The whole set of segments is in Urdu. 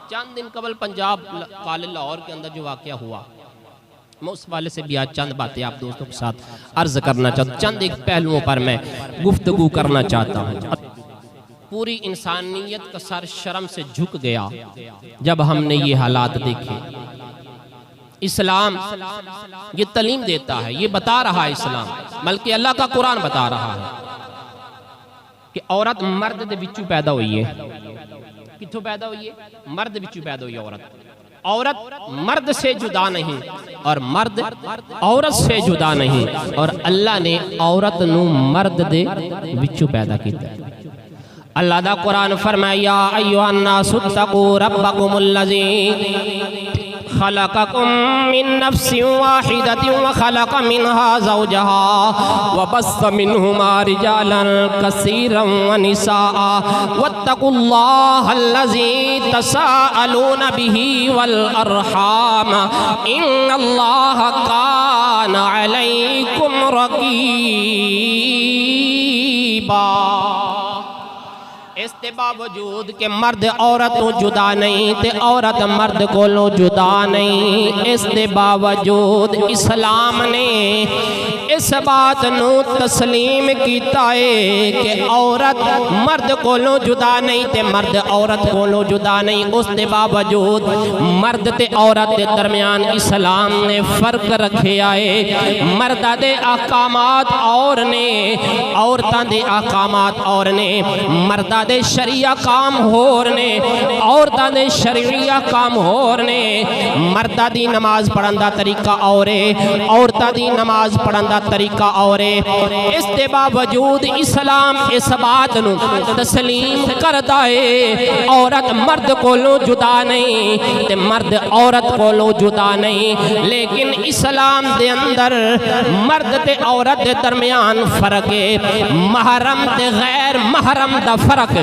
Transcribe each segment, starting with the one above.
چند دن قبل پنجاب قلعہ لاہور کے اندر جو واقعہ ہوا، میں اس والے سے بھی آج چند باتیں آپ دوستوں کے ساتھ عرض کرنا چاہتا ہوں، چند ایک پہلوؤں پر میں گفتگو کرنا چاہتا ہوں۔ پوری انسانیت کا سر شرم سے جھک گیا جب ہم نے یہ حالات دیکھے۔ اسلام یہ تعلیم دیتا ہے، یہ بتا رہا ہے اسلام، بلکہ اللہ کا قرآن بتا رہا ہے کہ عورت مرد دے بچوں پیدا ہوئی ہے۔ کتھوں پیدا ہوئی ہے؟ مرد بچوں پیدا ہوئی ہے عورت۔ عورت مرد سے جدا نہیں اور مرد عورت سے جدا نہیں، اور اللہ نے عورت نو مرد دے بچوں پیدا کیتا ہے۔ اللہ دا قرآن فرمایا یا ایھا الناس اتقوا ربکم الذی خلقكم من نفس واحدة وخلق منها زوجها وبث منهما رجالا كثيرا ونساء واتقوا الله الذي تساءلون به والأرحام إن الله كان عليكم رقيبا۔ اس کے باوجود کہ مرد عورت کو جدا نہیں تے عورت مرد کو جدا نہیں، اس کے باوجود اسلام نے اس بات نو تسلیم کیتا ہے کہ عورت مرد کو جدا نہیں تے مرد عورت کو جدا نہیں۔ اس کے باوجود مرد تے عورت کے درمیان اسلام نے فرق رکھے آئے۔ مرد دے احکامات اور نے، عورتاں دے احکامات اور نے، مرد دے شریعہ کام ہور نے، عورتاں دے شریعہ کام ہور نے۔ مردہ دی نماز پڑھن دا طریقہ اور ہے، عورتاں دی نماز پڑھن دا طریقہ اور ہے۔ اس کے باوجود اسلام اس بات نو تسلیم کردا ہے عورت مرد کولوں جدا نہیں تے مرد عورت کولوں جدا نہیں، لیکن اسلام دے اندر مرد تے عورت دے درمیان فرق ہے۔ محرم تے غیر محرم دا فرق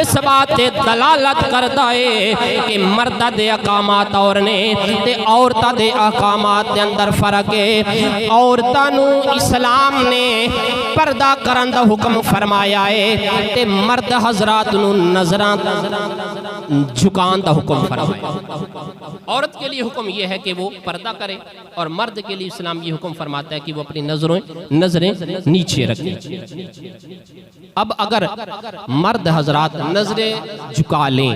اس بات تے دلالت کردا ہے کہ مردہ دے احکامات اور نے تے عورتاں دے احکامات دے اندر فرق ہے۔ عورتاں نو اسلام نے پردہ کرن دا حکم فرمایا ہے تے مرد حضرات نو نظراں جھکان دا حکم فرمایا۔ عورت کے لیے حکم یہ ہے کہ وہ پردہ کرے، اور مرد کے لیے اسلام یہ حکم فرماتا ہے کہ وہ اپنی نظریں نیچے رکھے۔ اب اگر مرد حضرات نظریں جھکا لیں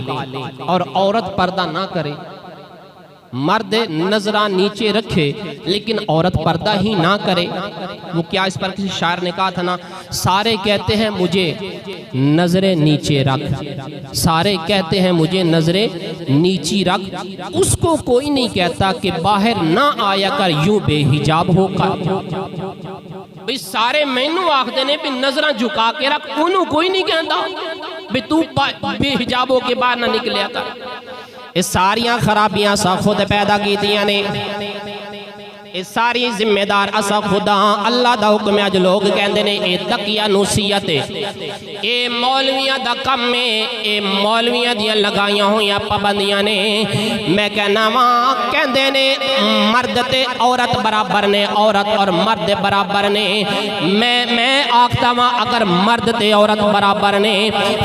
اور عورت پردہ نہ کرے، مرد نظرہ نیچے رکھے لیکن عورت پردہ ہی نہ کرے، وہ کیا؟ اس پر کسی شاعر نے کہا تھا نا، سارے کہتے ہیں مجھے نظریں نیچے رکھ، سارے کہتے ہیں مجھے نظریں نیچی رکھ، اس کو کوئی نہیں کہتا کہ باہر نہ آیا کر یوں بے حجاب ہو کر۔ بھئی سارے مینوں آکھدے نے بھی نظرہ جھکا کے رکھ، انہوں کوئی نہیں کہتا بھی تو بے حجاب ہو کے باہر نہ نکلیا کر۔ اس ساریاں خرابیاں سا خود پیدا کی دیا نے، اس ساری ذمہ دار اسا خدا۔ اللہ دا حکم اج لوگ کہندے نے اے تقیہ نصیحت ہے، اے مولویاں دا کم ہے، اے مولویاں دیاں لگائیاں ہویاں پابندیاں نے۔ میں کہنا وہاں کہندے نے مرد تے عورت برابر نے، عورت اور مرد برابر نے۔ میں آکھتا وہاں اگر مرد تے عورت برابر نے،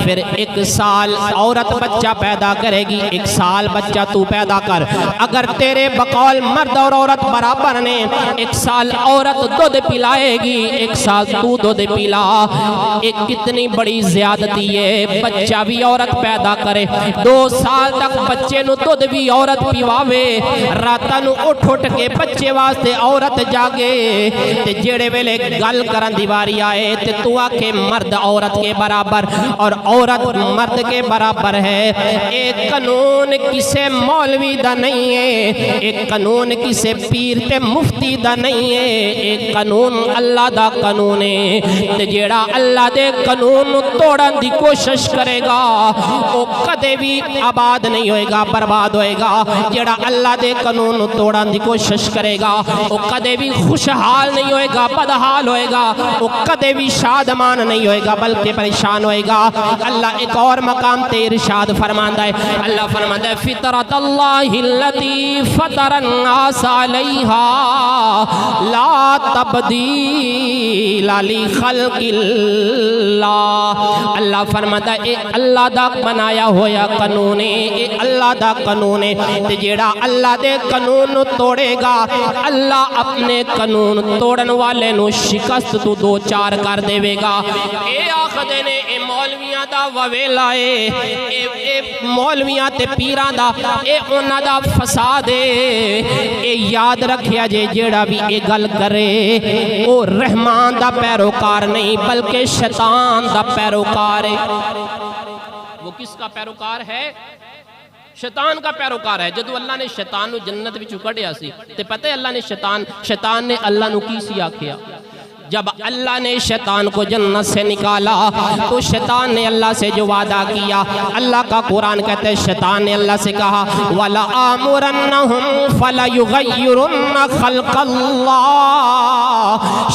پھر 1 سال عورت بچہ پیدا کرے گی، 1 سال بچہ تو پیدا کر۔ اگر تیرے بقول مرد اور عورت برابر نے، 1 سال عورت دودھ پلائے گی، 1 سال تو دودھ پلا۔ ایک کتنی بڑی زیادتی ہے، بچہ بھی عورت پیدا کرے، 2 سال تک بچے نو دودھ بھی عورت پیواوے، راتاں نو اٹھ کے بچے واسطے عورت جاگے، تے جیڑے ویلے گل کرن دی واری آئے تے تو آکھے مرد عورت کے برابر اور عورت مرد کے برابر ہے۔ ایک قانون کسے مولوی دا نہیں ہے، ایک قانون کسے پیر تے مفتی دا نہیں ہے، ایک قانون اللہ دا قانون ہے۔ تے جیڑا اللہ دے قانون توڑن دی کوشش کرے گا وہ کدے بھی آباد نہیں ہوئے گا، برباد ہوئے گا۔ جیڑا اللہ دے قانون توڑن دی کوشش کرے گا وہ کدے بھی خوشحال نہیں ہوئے گا، بدحال ہوئے گا، وہ کدے بھی شادمان نہیں ہوئے گا بلکہ پریشان ہوئے گا۔ اللہ ایک اور مقام تے ارشاد فرماندا ہے، اللہ فرماندا ہے فطرت اللہ التی فطر الناس علیہا لا تبدیل لخلق اللہ. اللہ فرماتا اے اللہ دا بنایا ہویا قانون ہے, اے اللہ دا قانون ہے, تے جیڑا اللہ دے قانون نو توڑے گا اللہ اپنے قانون توڑن والے نو شکست تو دو چار کر دے گا. اے آخدے نے اے مولویاں دا وویلا اے مولویاں تے پیران دا اے انہاں دا فساد اے. اے یاد رکھیا جے جیڑا بھی اے گل کرے او رحمان دا پیروکار نہیں بلکہ شیطان دا پیروکار ہے. وہ کس کا پیروکار ہے؟ شیطان کا پیروکار ہے. جدو اللہ نے شیطان نو جنت وچوں کڈیا سی تے پتہ ہے اللہ نے شیطان نے اللہ نو کی سی آکھیا؟ جب اللہ نے شیطان کو جنت سے نکالا تو شیطان نے اللہ سے جو وعدہ کیا, اللہ کا قرآن کہتے ہیں شیطان نے اللہ سے کہا وَلَآمُرَنَّهُمْ فَلَيُغَيِّرُنَّ خَلْقَ اللَّهِ.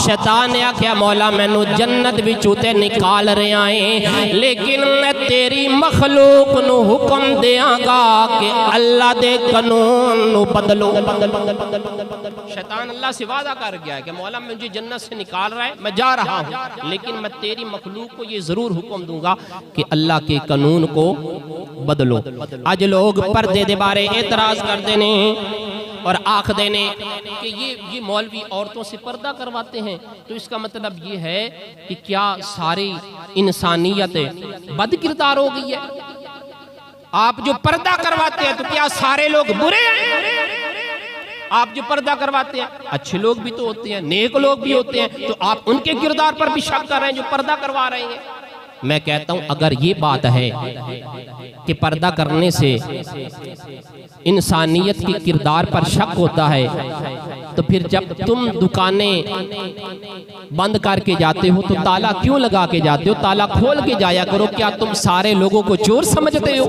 شیطان نے کہا مولا میں نو جنت بھی چوتے نکال رہے آئیں لیکن میں تیری مخلوق نو حکم دیاں گا کہ اللہ دے قانون نو بدلو. شیطان اللہ سے وعدہ کر گیا کہ مولا مجھے جنت سے نکال رہا ہے, میں جا رہا ہوں, لیکن میں تیری مخلوق کو یہ ضرور حکم دوں گا کہ اللہ کے قانون کو بدلو. آج لوگ پردے دے بارے اعتراض کر دینے اور آخ دینے کہ یہ مولوی عورتوں سے پردہ کرواتے ہیں, تو اس کا مطلب یہ ہے کہ کیا ساری انسانیت بد کردار ہو گئی ہے؟ آپ جو پردہ کرواتے ہیں تو کیا سارے لوگ برے ہیں؟ آپ جو پردہ کرواتے ہیں اچھے لوگ بھی تو ہوتے ہیں, نیک لوگ بھی ہوتے ہیں, تو آپ ان کے کردار پر بھی شک کر رہے ہیں جو پردہ کروا رہے ہیں. میں کہتا ہوں اگر یہ بات ہے کہ پردہ کرنے سے انسانیت کی کردار پر شک ہوتا ہے تو پھر جب تم دکانیں بند کر کے جاتے ہو تو تالا کیوں لگا کے جاتے ہو؟ تالا کھول کے جایا کرو. کیا تم سارے لوگوں کو چور سمجھتے ہو؟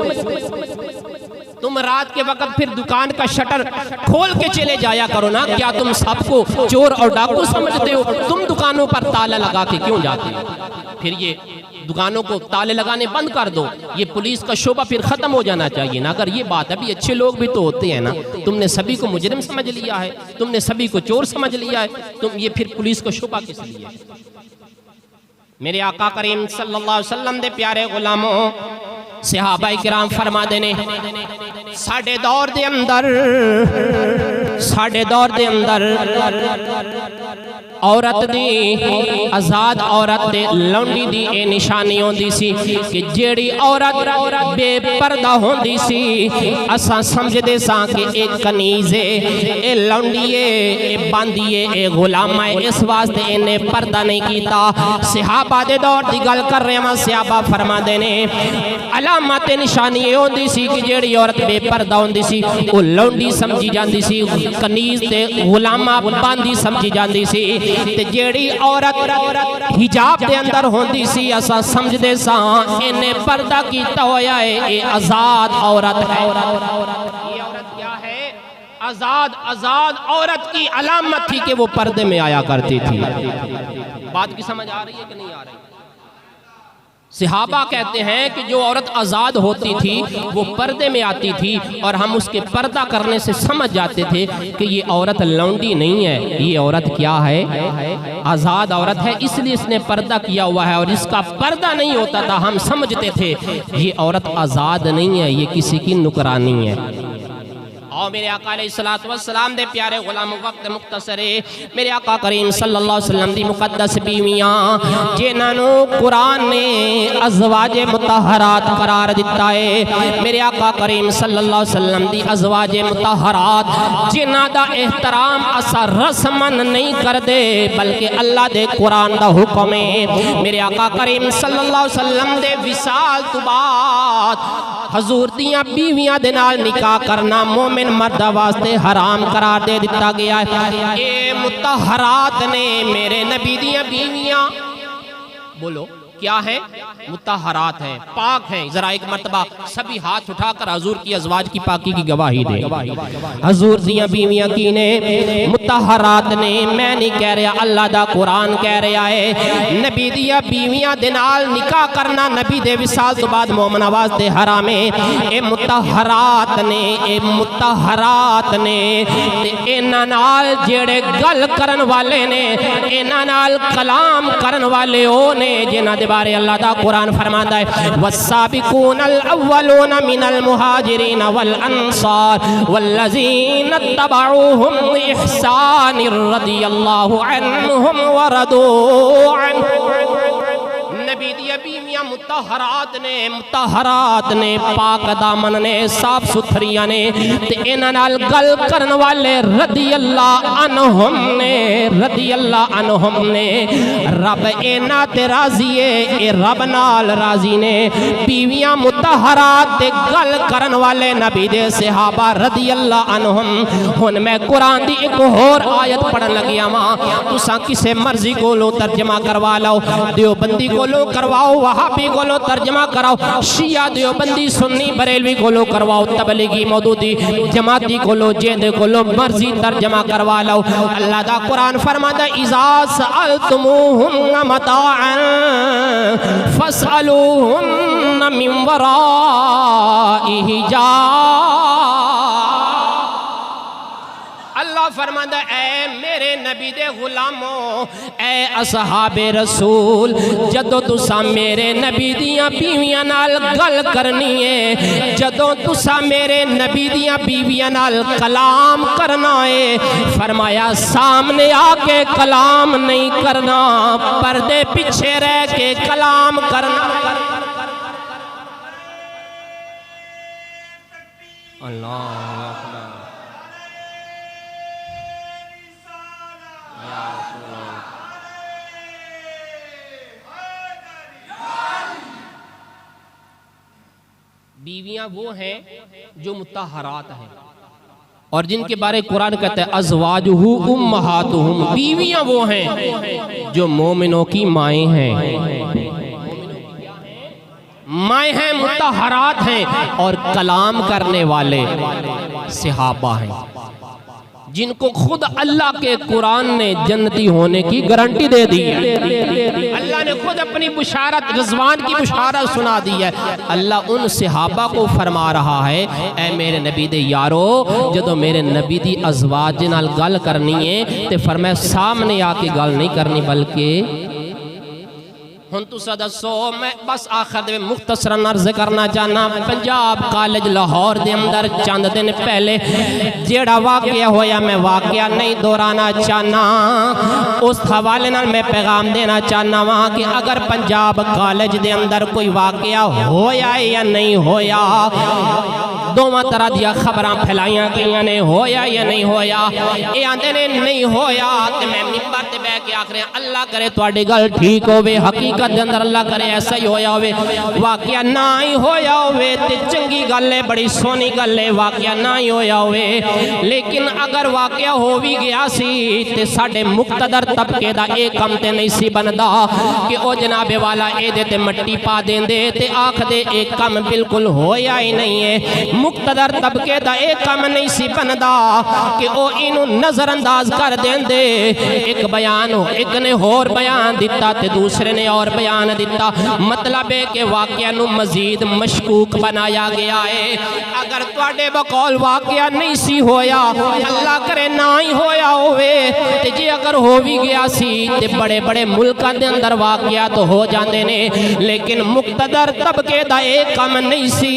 تم رات کے وقت پھر دکان کا شٹر کھول کے چلے جایا کرو نا. کیا تم سب کو چور اور ڈاکو سمجھتے ہو؟ تم دکانوں پر تالا لگا کے کیوں جاتے ہو؟ پھر یہ دکانوں کو تالے لگانے بند کر دو, یہ پولیس کا شعبہ پھر ختم ہو جانا چاہیے نا. اگر یہ بات ہے بھی اچھے لوگ بھی تو ہوتے ہیں نا, تم نے سبھی کو مجرم سمجھ لیا ہے, تم نے سبھی کو چور سمجھ لیا ہے, تم یہ پھر پولیس کا شعبہ کس لیے؟ میرے آقا کریم صلی اللہ علیہ وسلم دے پیارے غلاموں صحابہ کرام فرما دینے ساڑھے دور دے اندر عورت دی آزاد عورت دے لونڈی دی اے نشانی ہوندی سی کہ جیڑی عورت بے پردہ ہوندی سی اساں سمجھ دے ساں کہ ایک کنیز ہے, اے لونڈی ہے, اے باندی ہے, اے غلام ہے, اس واسطے انہیں پردہ نہیں کیتا. صحابہ دے دور دی گل کر رہے ہیں, صحابہ فرما دینے علامات نشانی یہ ہوندی سی کہ جیڑی عورت بے پردہ ہوندی سی وہ لونڈی سمجھی جاندی سی, کنیز تے غلامہ باندی سمجھی جاندی سی, تے جیڑی عورت حجاب دے اندر ہوندی سی اسا سمجھ دے ساں انہیں پردہ کیتا ہویا ہے, اے آزاد عورت ہے. یہ عورت کیا ہے؟ آزاد عورت کی علامت تھی کہ وہ پردے میں آیا کرتی تھی. بات کی سمجھ آ رہی ہے کہ نہیں آ رہی؟ صحابہ کہتے ہیں کہ جو عورت آزاد ہوتی تھی وہ پردے میں آتی تھی اور ہم اس کے پردہ کرنے سے سمجھ جاتے تھے کہ یہ عورت لونڈی نہیں ہے, یہ عورت کیا ہے؟ آزاد عورت ہے, اس لیے اس نے پردہ کیا ہوا ہے. اور اس کا پردہ نہیں ہوتا تھا ہم سمجھتے تھے یہ عورت آزاد نہیں ہے, یہ کسی کی نکرانی ہے. اور میرے آقا علیہ السلام دے پیارے غلام, وقت مختصر ہے, میرے آقا کریم صلی اللہ علیہ وسلم دی مقدس بیویاں جنہوں قرآن نے ازواج مطہرات قرار دیتا ہے. میرے آقا کریم صلی اللہ علیہ وسلم دی ازواج مطہرات جنہ دا احترام اسا رسمن نہیں کر دے بلکہ اللہ دے قرآن دا حکم ہے. میرے آقا کریم صلی اللہ علیہ وسلم دے وصال تو بعد حضور دیاں بیویاں دے نال نکاح کرنا مومن مرد واسطے حرام قرار دے دیتا گیا ہے. اے مطہرات نے میرے نبی دیاں بیویاں بولو کیا ہے؟ مطہرات ہیں، پاک ہیں۔ ذرا ایک مرتبہ سبھی ہاتھ اٹھا کر حضور کی ازواج کی پاکی کی گواہی دیں۔ حضور دیاں بیویاں کی نے مطہرات نے، میں نہیں کہہ رہا، اللہ دا قرآن کہہ رہا ہے۔ نبی دیاں بیویاں دے نال نکاح کرنا نبی دے وصال تو بعد مومن آواز دے حرام ہے۔ اے مطہرات نے، اے مطہرات نے، تے انہاں نال جڑے گل کرن والے نے، انہاں نال کلام کرن والے او نے جنہاں دے بارے اللہ دا قرآن فرماندا ہے والسابقون الاولون من المہاجرین والانصار والذین اتبعوہم احسان رضی اللہ عنہم ورضوا عنہ۔ نبی دی بیویاں مطہرات نے، پاک دامن نے، صاف ستھریاں نے، تے انہاں نال گل کرن والے رضی اللہ عنہم نے، رب انہاں تے راضی ہے، اے رب نال راضی نے۔ بیویاں مطہرات تے گل کرن والے نبی دے صحابہ رضی اللہ عنہم۔ ہن میں قرآن دی ایک اور آیت پڑھن لگیا ماں، تساں کسے مرضی کولوں ترجمہ کروا لو، دیوبندی کولوں کرواؤ، وہابی کولوں ترجمہ کراؤ، شیعہ دیوبندی سنی بریلوی کولوں کرواؤ، تبلیغی مودودی جماعتی کولوں جیندے کولوں مرضی ترجمہ کروا لو۔ اللہ دا قرآن فرماتا ہے اذا سألتموہن متاعا فاسألوہن من وراء حجاب۔ اللہ فرماتا ہے اے میرے نبی دے غلاموں، اے اصحاب رسول، جدو تسا میرے نبی دیاں بیویاں نال گل کرنی ہے، جدو تسا میرے نبی دیاں بیویاں نال کلام کرنا ہے، فرمایا سامنے آ کے کلام نہیں کرنا، پردے پیچھے رہ کے کلام کرنا۔ اللہ بیویاں وہ ہیں جو مطہرات ہیں اور جن کے بارے قرآن کہتا ہے ازواجہ امہاتہم، بیویاں وہ ہیں جو مومنوں کی مائیں ہیں، مائیں ہیں، مطہرات ہیں اور کلام کرنے والے صحابہ ہیں جن کو خود اللہ کے قرآن نے جنتی ہونے کی گارنٹی دے دی ہے۔ اللہ نے خود اپنی بشارت، رضوان کی بشارت سنا دی ہے۔ اللہ ان صحابہ کو فرما رہا ہے اے میرے نبی دے یارو، جدو میرے نبی دی ازواج نال گل کرنی ہے تے فرمایا سامنے آ کے گل نہیں کرنی بلکہ ہن تسا دسو، میں بس آخر دے مختصراً عرض کرنا چاہنا، پنجاب کالج لاہور دے اندر چند دن پہلے جیڑا واقعہ ہویا میں واقعہ نہیں دہرانا چاہنا، اس حوالے نال میں پیغام دینا چاہنا وہاں کہ اگر پنجاب کالج دے اندر کوئی واقعہ ہویا یا نہیں ہویا، دوواں طرح دیا خبراں پھیلائیاں گئیاں نے، ہویا یا نہیں ہویا، اے آندے نے نہیں ہویا تے میں منبر تے بیٹھ کے آکھ رہے ہیں اللہ کرے تواڈی گل ٹھیک ہوے، حقیقت دے اندر اللہ کرے ایسا ہی ہویا ہوئے، واقعہ نہ ہی ہویا ہوئے تے چنگی گل ہے، بڑی سونی گل ہے، واقعہ نہ ہی ہویا ہوئے، لیکن اگر واقعہ ہو بھی گیا سی تے ساڈے مقتدر طبقے دا ایک کم تے نہیں سی بندا کہ او جناب والا اے دے تے مٹی پا دین دے تے آکھ دے ایک کم بالکل ہویا ہی نہیں ہے، مقتدر طبقے دا ایک کم نہیں سی بندا کہ او انہوں نظر انداز کر دین دے، ایک بیان ہو، ایک نے اور بیان دیتا تے دوسرے نے اور بیان دیتا، مطلب ہے کہ واقعہ نو مزید مشکوک بنایا گیا ہے۔ اگر تواڈے بقول واقعہ نہیں سی ہویا، اللہ کرے نہ ہی ہویا ہوئے تے جے اگر ہو بھی گیا سی تے بڑے بڑے ملکاں دے اندر واقعہ تو ہو جاندے نے، لیکن مقتدر طبقے دا ایک کم نہیں سی،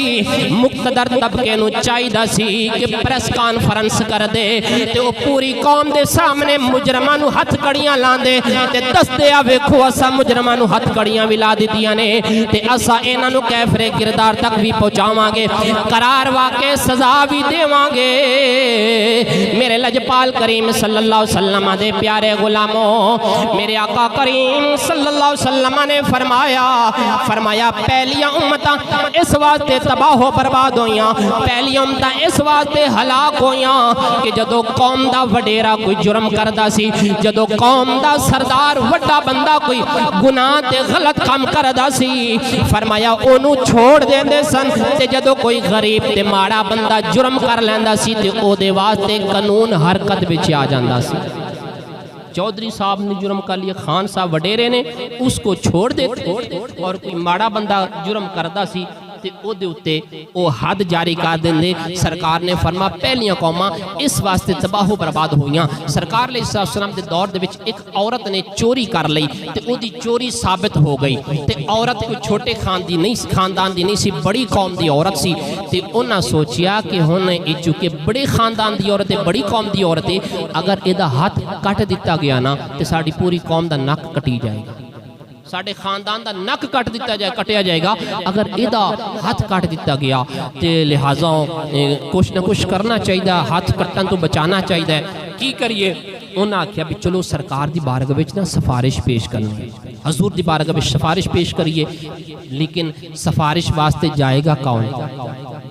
مقتدر طبقے نو چاہیدا سی کہ پریس کانفرنس کر دے تے وہ پوری قوم دے سامنے مجرماں نو ہتھ کڑیاں لاندے تے دستے آ ویکھو اسا مجرماں نو ہتھ کڑیاں بھی لا دیتیاں نے تے اسا انہاں نو کیفر کردار تک بھی پہنچاواں گے، قرار واقع سزا بھی دیواں گے۔ میرے لجپال کریم صلی اللہ علیہ وسلم دے پیارے غلاموں، میرے آقا کریم صلی اللہ علیہ وسلم نے فرمایا پہلیاں امتاں اس واسطے تباہ و برباد ہویاں پہلی امتاں اس واسطے ہلاک ہویاں کہ جدو قوم دا وڈیرا کوئی جرم کردا سی، جدو قوم دا سردار وڈا بندہ کوئی گناہ تے غلط کام کردا سی، فرمایا اونوں چھوڑ دیندے سن، تے جدو کوئی غریب تے ماڑا بندہ جرم کر لیندا سی تے او دے واسطے قانون حرکت وچ آ جاندا سی۔ چودھری صاحب نے جرم کر لیا، خان صاحب وڈیرے نے اس کو چھوڑ دیتے، اور کوئی ماڑا بندہ جرم کردا سی تے او دے اتے او حد جاری کر دیندے۔ سرکار نے فرما پہلیاں قوماں اس واسطے تباہ و برباد ہویاں۔ سرکار علیہ السلام دے دور دے وچ ایک عورت نے چوری کر لئی تے او دی چوری ثابت ہو گئی، تے عورت کوئی چھوٹے خاندان دی نہیں سی، بڑی قوم دی عورت سی، تے انہاں سوچیا کہ ہن اے چونکہ بڑے خاندان دی عورت ہے، بڑی قوم دی عورت ہے، اگر ایدا ہاتھ کٹ دتا گیا نا تے ساڈی پوری قوم دا نک کٹی جائے گا، ساڑھے خاندان دا نک کٹیا جائے گا اگر ایدہ ہاتھ کٹ دیتا گیا، تے لہٰذا کچھ نہ کچھ کرنا چاہیے، ہاتھ کٹن تو بچانا چاہیے۔ کی کریے؟ انہاں کیا بھی چلو سرکار دی بارگاہ وچ نا سفارش پیش کرنی، حضور دی بارگاہ وچ سفارش پیش کریے، لیکن سفارش واسطے جائے گا کون؟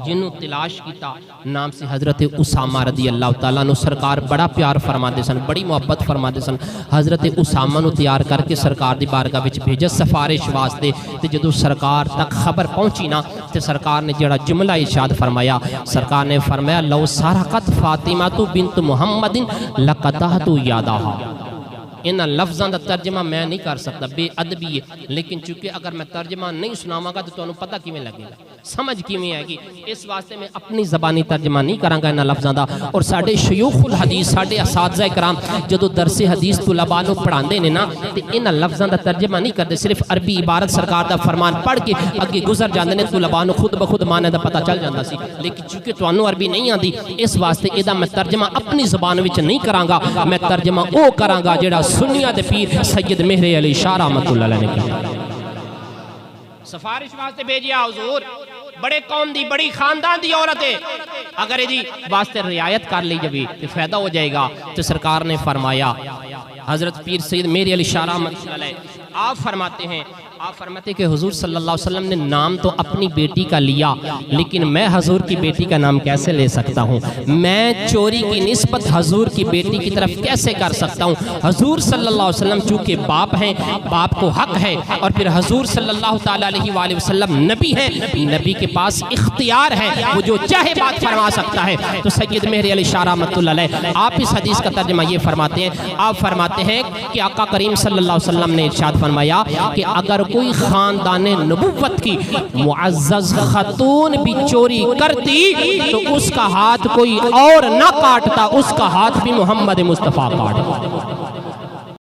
جنہوں تلاش کیتا نام سے حضرت اسامہ رضی اللہ تعالیٰ نو سرکار بڑا پیار فرما دے سن، بڑی محبت فرما دے سن۔ حضرت اسامہ نو تیار کر کے سرکار دی بارگاہ وچ بھیجا سفارش واسطے، تے جدو سرکار تک خبر پہنچی نا تے سرکار نے جڑا جملہ ارشاد فرمایا، سرکار نے فرمایا لو سرقت فاطمہ بنت محمد لقطعت یدہا۔ انہاں لفظاں دا ترجمہ میں نہیں کر سکتا، بے ادبی ہے، لیکن چونکہ اگر میں ترجمہ نہیں سناواں گا تو تانوں پتہ کیویں لگے گا، سمجھ کیویں آئے گی، اس واسطے میں اپنی زبانی ترجمہ نہیں کراں گا انہاں لفظاں دا۔ اور ساڈے شیوخ الحدیث، ساڈے اساتذہ کرام جدو درس حدیث طلباء نو پڑھاندے نے نا تے انہاں لفظاں دا ترجمہ نہیں کردے، صرف عربی عبارت سرکار دا فرمان پڑھ کے اگے گزر جاندے نے، طلباء نو خود بخود معنی دا پتہ چل جاندا سی، لیکن چونکہ تانوں عربی نہیں آندی اس واسطے ایدا میں ترجمہ اپنی زبان وچ نہیں کراں گا، میں ترجمہ او کراں گا جڑا سنیاں دے پیر سید مہر علی شاہ رحمۃ اللہ علیہ نے کیا۔ سفارش واسطے بھیجیا حضور، بڑے قوم دی بڑی خاندان دی عورت ہے، اگر یہ واسطے رعایت کر لی جبھی تو فائدہ ہو جائے گا، تو سرکار نے فرمایا، حضرت پیر سید مہر علی شاہ رحمۃ اللہ علیہ آپ فرماتے ہیں کہ حضور صلی اللہ علیہ وسلم نے نام تو اپنی بیٹی کا لیا، لیکن میں حضور کی بیٹی کا نام کیسے لے سکتا ہوں؟ میں چوری کی نسبت حضور کی بیٹی کی طرف کیسے کر سکتا ہوں؟ حضور صلی اللہ علیہ وسلم چونکہ باپ ہیں، باپ کو حق ہے، اور پھر حضور صلی اللہ تعالیٰ علیہ وآلہ وسلم نبی ہیں، نبی کے پاس اختیار ہے، وہ جو چاہے بات فرما سکتا ہے۔ تو سید مہر علی شاہ رحمۃ اللہ علیہ آپ اس حدیث کا ترجمہ یہ فرماتے ہیں، آپ فرماتے ہیں کہ آقا کریم صلی اللہ علیہ وسلم نے ارشاد فرمایا کہ اگر کوئی خاندان نبوت کی معزز خاتون بھی چوری کرتی تو اس کا ہاتھ کوئی اور نہ کاٹتا، اس کا ہاتھ بھی محمد مصطفیٰ کاٹتا۔